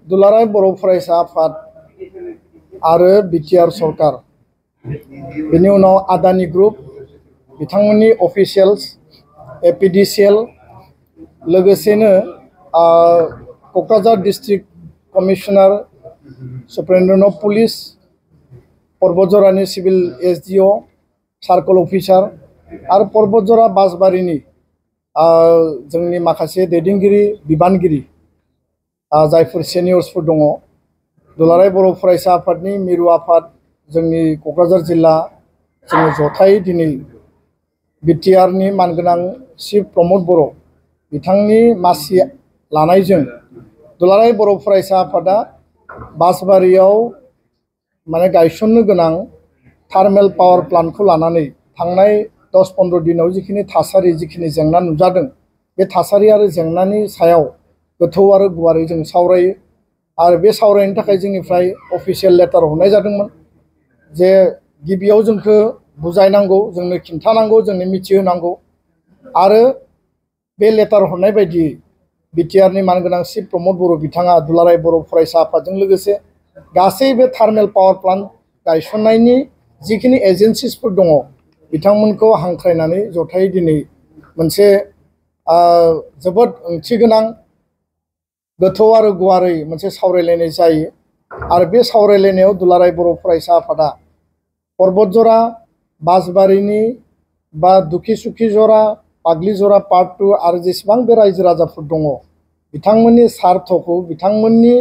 दुलाराय बर' फरायसा आफाद आरो बिटिआर सरकार बेनि उनाव आदानि ग्रुप बिथांमोननि अफिसियेल्स एपिडिसिएल लोगोसेनो Kokrajhar district commissioner superintendent of police पर्बतजरानि सिभिल एसडिअ सार्कल अफिसार आरो पर्बतजरा बासबारिनि जोंनि माखासे दैदेनगिरि बिबानगिरि जायफोर सेनियर्सफोर दङ दुलाराय बर' फरायसा आफादनि मिरु आफाद जोंनि क'क्राझार जिल्ला जोङो जथायै दिनै बिटिआरनि मानगोनां चिफ प्रमद बर' बिथांनि मासि लानायजों दुलाराय बर' फरायसा आफादा बासबारियाव माने गायसननो गोनां थार्मेल पावार प्लान्टखौ लानानै थांनाय 10-15 दिनाव जिखिनि थासारि जिखिनि जेंना नुजादों बे थासारि आरो जेंनानि सायाव गोथौ आरो गुवारै जों सावरायो आरो बे सावरायनो थाखाय जोंनिफ्राय अफिसियेल लेटार हरनाय जादोंमोन जे गिबियाव जोंखौ बुजायनांगौ जोंनो खिन्थानांगौ जोंनो मिथिहोनांगौ आरो बे लेटार हरनाय बायदियै बिटिआरनि मानगोनां चिफ प्रमद बर' बिथाङा दुलाराय बर' फरायसा आफादजों लोगोसे गासै बे थार्मेल पावार प्लान्ट गायसननायनि जिखिनि एजेन्सिसफोर दङ बिथांमोनखौ हांख्रायनानै जथायै दिनै मोनसे जोबोद ओंथिगोनां गोथौ आरो गुवारै मोनसे सावरायलायनाय जायो आरो बे सावरायलायनायाव दुलाराय बर' फरायसा आफादा पर्बतजरा बासबारिनि बा दुखि जरा पाग्लि जरा पार्ट 2 आरो जेसेबां बे रायजो राजाफोर दङ बिथांमोननि सार्थखौ बिथांमोननि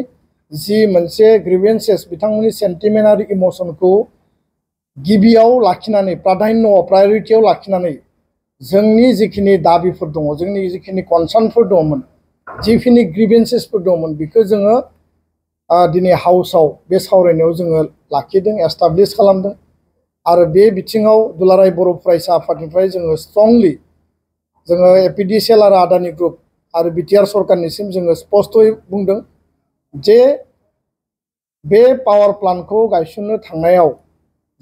जि मोनसे ग्रिभेन्सेस बिथांमोननि सेन्टिमेन्ट आरो इमसनखौ गिबियाव लाखिनानै प्रायोरिटियाव लाखिनानै जोंनि जिखिनि दाबिफोर दङ जोंनि जिखिनि कनसार्नफोर दंमोन जिखिनि ग्रिभेन्सेसफोर दंमोन बेखौ जोङो दिनै हाउसआव बे सावरायनायाव जोङो लाखिदों एस्टाब्लिश खालामदों आरो बे बिथिङाव दुलाराय बर' फरायसा आफादनिफ्राय जोङो स्ट्रंलि जोङो एपिडिसिएल आरो आदानि ग्रुप आरो बिटिआर सरकारनिसिम जोङो स्पष्टयै बुंदों जे बे पावार प्लान्टखौ गायसननो थांनायाव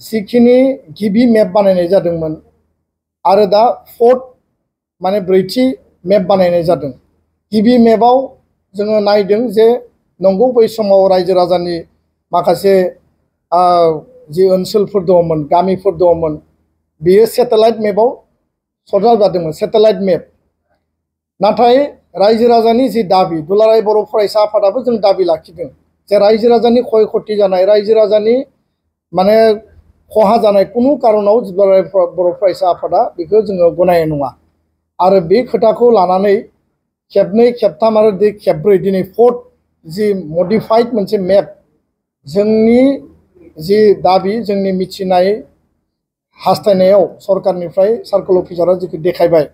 जिखिनि गिबि मेप बानायनाय जादोंमोन आरो दा फोर्थ माने ब्रैथि मेप बानायनाय जादों गिबि मेपआव जोङो नायदों जे नंगौ बै समाव रायजो राजानि माखासे जि ओनसोलफोर दङमोन गामिफोर दङमोन बेयो सेटेलाइट मेपआव सरजाब जादोंमोन सेटेलाइट मेप नाथाय रायजो राजानि जि दाबि दुलाराय बर' फरायसा आफादाबो जों दाबि लाखिदों जे रायजो राजानि क्षय क्षति जानाय रायजो राजानि माने खहा जानाय कुनु कारनाव दुलाराय बर' फरायसा आफादा बेखौ जोङो गनायनाय नङा आरो बे खोथाखौ लानानै खेबनै खेबथाम आरो खेबब्रै दिनै फोर्थ जि मडिफाइड मोनसे मेप जोंनि जि दाबि जोंनि मिथिनाय हास्थायनायाव सरकारनिफ्राय सार्कल अफिसारा जिखौ देखायबाय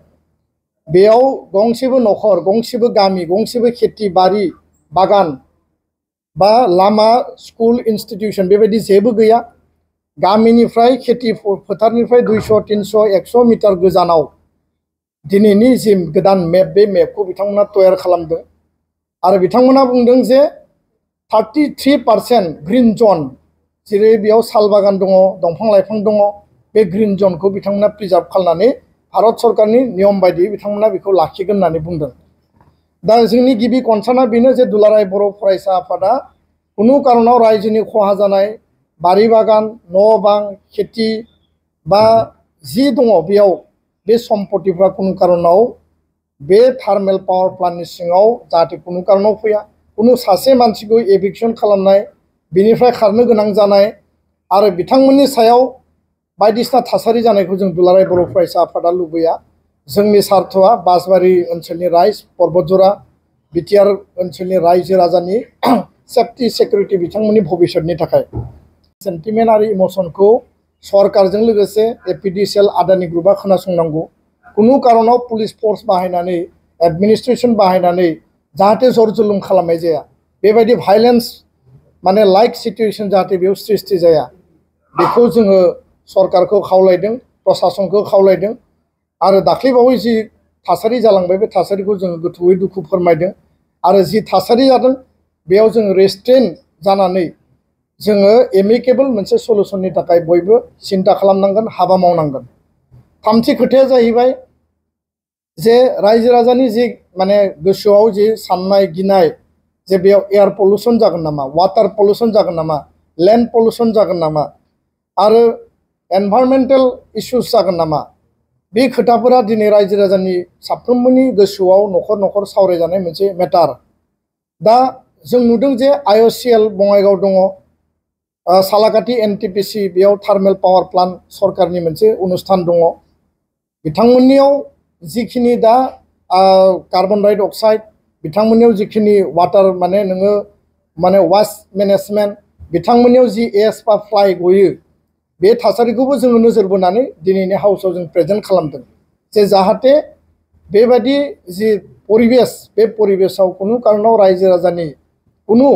बेयाव गंसेबो नखर गंसेबो गामि गंसेबो खेथि बारि बागान बा लामा स्कुल इन्स्टिटिउसन बेबायदि जेबो गैया गामिनिफ्राय खेथि फोथारनिफ्राय 200-300-100 मिटार गोजानाव दिनैनि जि गोदान मेप बे मेपखौ बिथांमोना तयार खालामदों आरो बिथांमोना बुंदों जे 33% ग्रीन जन जेरै बेयाव साल बागान दङ दंफां लाइफां दङ बे ग्रीन जनखौ बिथांमोना प्रिजार्भ खालामनानै भारत सरकारनि नियम बायदियै बिथांमोना बेखौ लाखिगोन होननानै बुंदों दा जोंनि गिबि कनसार्नआ बेनो जे दुलाराय बर' फरायसा आफादा कुनु कारनाव रायजोनि खहा जानाय बारि बागान न' बां खेथि बा जि दङ बेयाव बे सम्पतिफ्रा कुनु कारनाव बे थार्मेल पावार प्लान्टनि सिङाव जाहाथे कुनु कारनाव फैया कुनु सासे मानसिखौ एभिक्सन खालामनाय बेनिफ्राय खारनो गोनां जानाय आरो बिथांमोननि सायाव बायदिसिना थासारि जानायखौ जों दुलाराय बर' फरायसा आफादा लुबैया जोंनि सार्थआ बासबारि ओनसोलनि राइज पर्बतजरा बिटिआर ओनसोलनि रायजो राजानि सेफ्टि सिकिउरिटि बिथांमोननि भबिष्यतनि थाखाय सेन्टिमेन्ट आरो इमसनखौ सरकारजों लोगोसे एपिडिसिएल आदानि ग्रुपआ खोनासंनांगौ कुनु कारनाव पुलिस फोर्स बाहायनानै एडमिनिस्ट्रेशन बाहायनानै जाहाथे जर जुलुम खालामनाय जाया बेबायदि भायलेन्स माने लाइक सिचुएशन जाहाथे बेयाव सृष्टि जाया बेखौ जोङो सरकारखौ खावलायदों प्रशासनखौ खावलायदों आरो दाख्लैबावै जि थासारि जालांबाय बे थासारिखौ जोङो गोथौयै दुखु फोरमायदों आरो जि थासारि जादों बेयाव जोङो रेस्ट्रेन जानानै जोङो एमिकेबल मोनसे सलुशननि थाखाय बयबो सिन्ता खालामनांगोन हाबा मावनांगोन थामथि खोथाया जाहैबाय जे रायजो राजानि जि माने गोसोआव जि साननाय गिनाय जे बेयाव एयार पल्युसन जागोन नामा, वाटार पल्युसन जागोन नामा, लैंड पल्युसन जागोन नामा आरो एनवायरमेंटल इश्यूज जागोन नामा, बे खोथाफोरा दिनै रायजो राजानि साफ्रोमबोनि गोसोआव नखर नखर सावरायजानाय मोनसे मेटार। दा जों नुदों जे IOCL बङाइगाव दङ, सालाकाटि NTPC बेयाव थार्मेल पावार प्लान्ट सरकारनि मोनसे अनुष्ठान दङ। बिथांमोननियाव जिखिनि दा कार्बन डाइ अक्साइड, बिथांमोननियाव जिखिनि वाटार माने नोङो माने वास्ट मेनेजमेन्ट, बिथांमोननियाव जि एस बा फ्लाइ गयो, बे थासारिखौबो जोङो नोजोर बोनानै दिनैनि हाउसआव जों प्रेजेन्ट खालामदों जे जाहाथे बेबायदि जि परिबेस, बे परिबेसाव कुनु कारनाव रायजो राजानि कुनु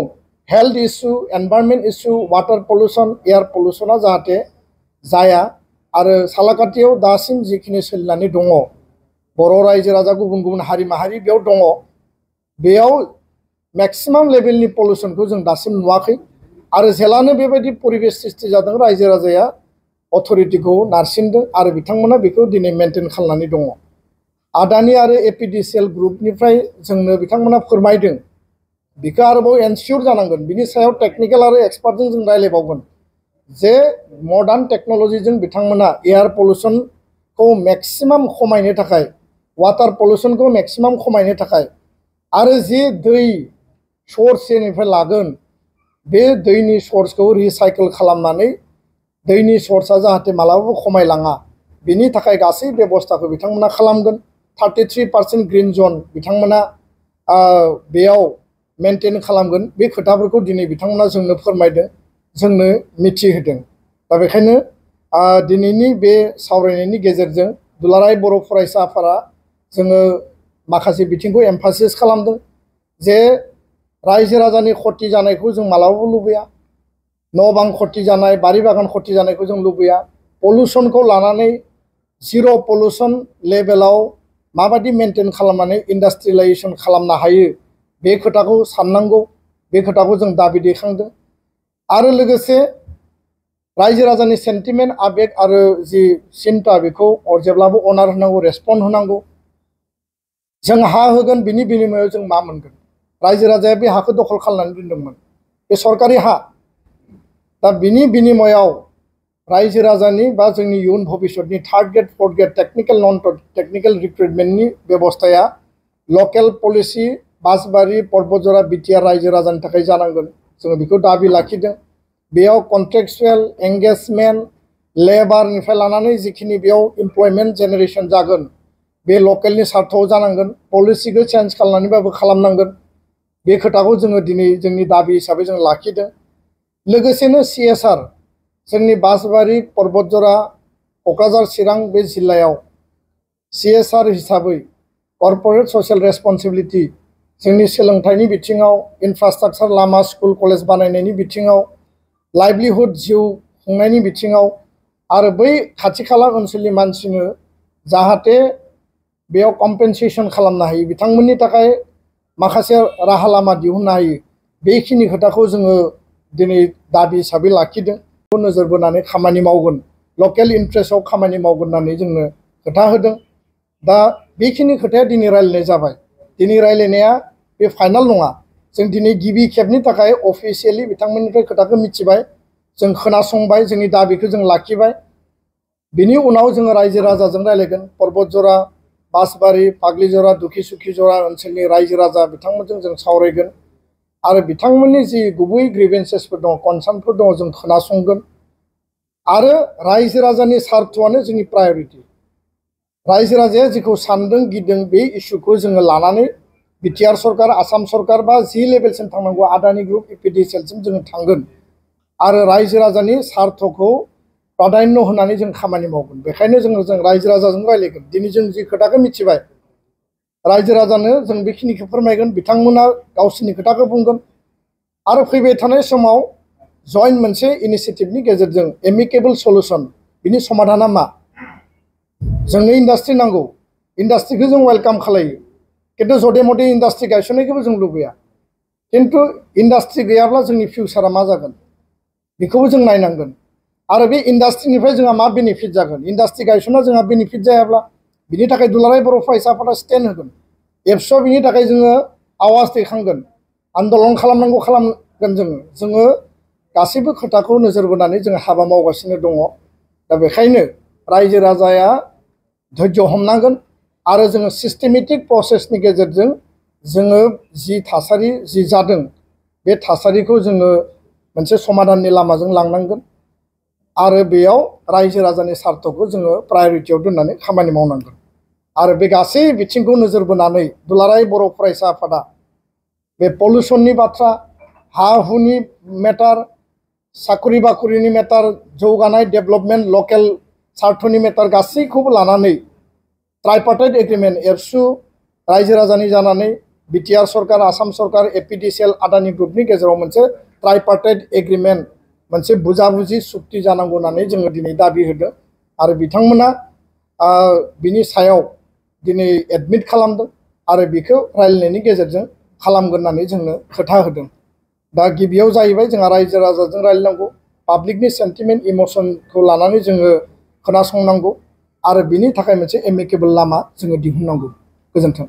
health issue, environment issue, water pollution, air पल्युसना जाहाथे जाया। आरो सालाकाटियाव दासिम जिखिनि सोलिनानै दङ, बर' रायजो राजा गुबुन गुबुन हारि माहारि बेयाव दङ, बेयाव मैक्सिमाम लेभेलनि पल्युसनखौ जों दासिम नुवाखै। आरो जेलानो बेबायदि परिबेस सृष्टि जादों, रायजो राजाया अथरिटिखौ नारसिनदों आरो बिथांमोना बेखौ दिनै मेनटेन खालामनानै दङ। आदानि आरो APDCL ग्रुपनिफ्राय जोंनो बिथांमोना फोरमायदों, बेखौ आरोबाव एनसियर जानांगोन, बिनि सायाव टेक्निकल आरो एक्सपार्टजों जों रायलायबावगोन जे मडार्न टेक्न'लजिजों बिथांमोना एयार पल्युसनखौ मैक्सिमाम खमायनो थाखाय, वाटार पल्युसनखौ मैक्सिमाम खमायनो थाखाय आरो जे दै सोर्सनिफ्राय लागोन, बे दैनि सोर्सखौ रिसाइकेल खालामनानै दैनि सोर्सआ जाहाथे मालाबाबो खमायलाङा, बिनि थाखाय गासै बेबस्थाखौ बिथांमोना खालामगोन। 33% ग्रीन जोन बिथांमोना बेयाव मेनटेन खालामगोन। बे खोथाफोरखौ दिनै बिथांमोना जोंनो फोरमायदों, जोंनो मिथिहोदों। दा बेखायनो दिनैनि बे सावरायनायनि गेजेरजों दुलाराय बर' फरायसा आफादा जोङो माखासे बिथिंखौ एम्फासिस खालामदों जे रायजो राजानि खति जानायखौ जों मालाबाबो लुबैया, न' बां खति जानाय, बारि बागान खति जानायखौ जों लुबैया। पल्युसनखौ लानानै जिर' पल्युसन लेभेलाव माबादि मेनटेन खालामनानै इन्डास्ट्रियेलाइजेसन खालामनो हायो, बे खोथाखौ साननांगौ, बे खोथाखौ जों दाबि दैखांदों। आरो लोगोसे रायजो राजानि सेन्टिमेन्ट, आबेग आरो जि सिन्ता, बेखौ जेब्लाबो अनार होनांगौ, रेसपन्ड होनांगौ। जों हा होगोन, बिनि बिनिमयाव जों मा मोनगोन? रायजो राजाया बे हाखौ दखल खालामनानै दोनदोंमोन, बे सरकारि हा। दा बिनि बिनिमयाव रायजो राजानि बा जोंनि इयुन भबिष्यतनि third grade, fourth grade technical, non technical रिक्रुटमेन्टनि बेबस्थाया लकेल पलिसि बासबारि, पर्बतजरा, बिटिआर रायजो राजानि थाखाय जानांगोन। जोङो बेखौ दाबि लाखिदों। बेयाव कन्ट्रेक्चुएल एंगेजमेन्ट, लेबारनिफ्राय लानानै जिखिनि बेयाव इमप्लयमेन्ट जेनेरेसन जागोन, बे लकेलनि सार्थआव जानांगोन। पलिसिखौ चेन्ज खालामनानैबाबो खालामनांगोन। बे खोथाखौ जोङो दिनै जोंनि दाबि हिसाबै जों लाखिदों। लोगोसेनो CSR, जोंनि बासबारि, पर्बतजरा, क'क्राझार, चिरां बे जिल्लायाव CSR हिसाबै कर्परेट ससियेल रेसपन्सिबिलिटि, जोंनि सोलोंथाइनि बिथिङाव, इनफ्रास्ट्राक्चार, लामा, स्कुल, कलेज बानायनायनि बिथिङाव, लाइभलिहुड जिउ खुंनायनि बिथिङाव, आरो बै खाथि खाला ओनसोलनि मानसिनो जाहाथे बेयाव कम्पेनसेसन खालामनो हायो, बिथांमोननि थाखाय माखासे राहा लामा दिहुननो हायो, बेखिनि खोथाखौ जोङो दिनै दाबि हिसाबै लाखिदों। नोजोर बोनानै खामानि मावगोन, लकेल इन्ट्रेस्टआव खामानि मावगोन होननानै जोंनो खोथा होदों। दा बेखिनि खोथाया दिनै रायलायनाय जाबाय। दिनै रायलायनाया बे फाइनाल नङा। जों दिनै गिबि खेबनि थाखाय अफिसियेलि बिथांमोननिफ्राय खोथाखौ मिथिबाय, जों खोनासंबाय, जोंनि दाबिखौ जों लाखिबाय। बिनि उनाव जोङो रायजो राजाजों रायलायगोन। पर्बतजरा, बासबारि, फाग्लिजरा, दुखिसुखिजरा ओनसोलनि रायजो राजा बिथांमोनजों जों सावरायगोन आरो बिथांमोननि जि गुबै ग्रिभेन्सेसफोर दङ, कनसार्नफोर दङ, जों खोनासंगोन। आरो रायजो राजानि सार्थआनो जोंनि प्रायरिटि। रायजो राजाया जेखौ सानदों गिदों, बे इस्युखौ जोङो लानानै बिटिआर सरकार, आसाम सरकार बा जि लेभेलसिम थांनांगौ, आदानि ग्रुप, APDCLसिम जोङो थांगोन आरो रायजो राजानि सार्थखौ प्राधान्य होनानै जों खामानि मावगोन। बेखायनो जों रायजो राजाजों रायलायगोन। दिनै जों जि खोथाखौ मिथिबाय, रायजो राजानो जों बेखिनिखौ फोरमायगोन, बिथांमोना गावसोरनि खोथाखौ बुंगोन। आरो फैबाय थानाय समाव जयेन्ट मोनसे इनिशिएटिभनि गेजेरजों एमिकेबल सल्युसन, बिनि समाधाना मा? जोंनो इन्डास्ट्रि नांगौ, इन्डास्ट्रिखौ जों वेलकाम खालायो, खिन्थु जदे मदे इन्डास्ट्रि गायसननायखौबो जों लुबैया। खिन्थु इन्डास्ट्रि गैयाब्ला जोंनि फिउचारा मा जागोन, बेखौबो जों नायनांगोन। आरो बे इन्डास्ट्रिनिफ्राय जोंहा मा बेनिफिट जागोन? इन्डास्ट्रि गायसनना जोंहा बेनिफिट जायाब्ला बिनि थाखाय दुलाराय बर' फरायसा आफादा स्टेन्ड होगोन। एबसुआ बिनि थाखाय जोङो आवाज दैखांगोन आन्दलन खालामनांगौ खालामगोन जोङो गासैबो खोथाखौ नोजोर बोनानै जों हाबा मावगासिनो दङ। दा बेखायनो रायजो राजाया धैर्य हमनांगोन आरो जोङो सिस्टेमेटिक प्रसेसनि गेजेरजों जोङो जि थासारि जि जादों बे थासारिखौ जोङो मोनसे समाधाननि लामाजों लांनांगोन आरो बेयाव रायजो राजानि स्वार्थखौ जोङो प्रायरिटियाव दोननानै खामानि मावनांगोन। आरो बे गासै बिथिंखौ नोजोर बोनानै दुलाराय बर' फरायसा आफादा बे पलिउसननि बाथ्रा, हा हुनि मेटार, साखरि बाखरिनि मेटार, जौगानाय डेभेलपमेन्ट लकेल स्वार्थनि मेटार गासैखौबो लानानै ट्राइपार्टाइट एग्रिमेन्ट एबसु रायजो राजानि जानानै बिटिआर सरकार, आसाम सरकार, एपिडिसिएल, आदानि ग्रुपनि गेजेराव मोनसे ट्राइपार्टाइट एग्रिमेन्ट मोनसे बुजाबुजि सुक्ति जानांगौ होननानै जोङो दिनै दाबि होदों आरो बिथांमोना बिनि सायाव दिनै एडमिट खालामदों आरो बेखौ रायलायनायनि गेजेरजों खालामगोन होननानै जोंनो खोथा होदों। दा गिबियाव जाहैबाय जोंहा रायजो राजाजों रायलायनांगौ, पाब्लिकनि सेन्टिमेन्ट इमसनखौ लानानै जोङो खोनासंनांगौ आरो बिनि थाखाय मोनसे एमिकेबल लामा जोङो दिहुननांगौ। गोजोन्थों।